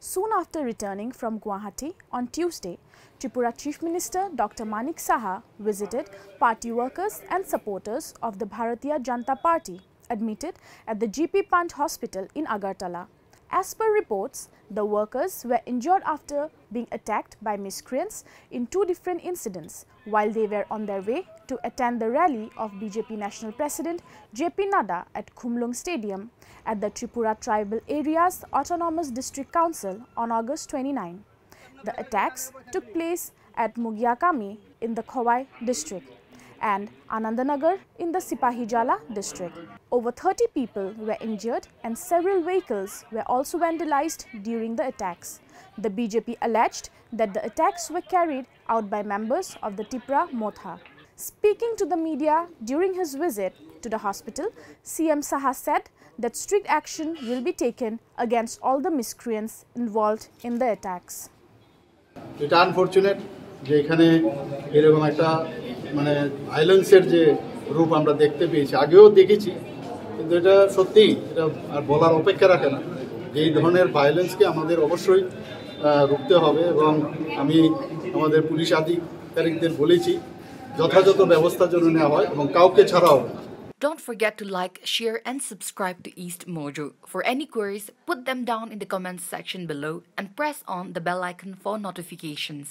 Soon after returning from Guwahati on Tuesday, Tripura Chief Minister Dr. Manik Saha visited party workers and supporters of the Bharatiya Janata Party admitted at the GP Pant Hospital in Agartala. As per reports, the workers were injured after being attacked by miscreants in two different incidents while they were on their way to attend the rally of BJP National President JP Nadda at Khumlung Stadium at the Tripura Tribal Areas Autonomous District Council on August 29. The attacks took place at Mugiakami in the Khowai district and Anandanagar in the Sipahijala district. Over 30 people were injured and several vehicles were also vandalized during the attacks. The BJP alleged that the attacks were carried out by members of the Tipra Motha. Speaking to the media during his visit to the hospital, CM Saha said that strict action will be taken against all the miscreants involved in the attacks. It's unfortunate যে এখানে এরকম একটা মানে ভায়োলেন্সের যে রূপ আমরা দেখতে পেয়েছি, আগেও দেখেছি, কিন্তু এটা সত্যি এটা আর বলার অপেক্ষা রাখে না। এই ধরনের ভায়োলেন্সকে আমাদের অবশ্যই রুখতে হবে এবং আমি আমাদের পুলিশ আধিকারিকদের বলেছি যথাযথ ব্যবস্থা যেন নেওয়া হয় এবং কাউকে ছাড়া হবে না। Don't forget to like, share and subscribe to East Mojo. For any queries, put them down in the comments section below and press on the bell icon for notifications.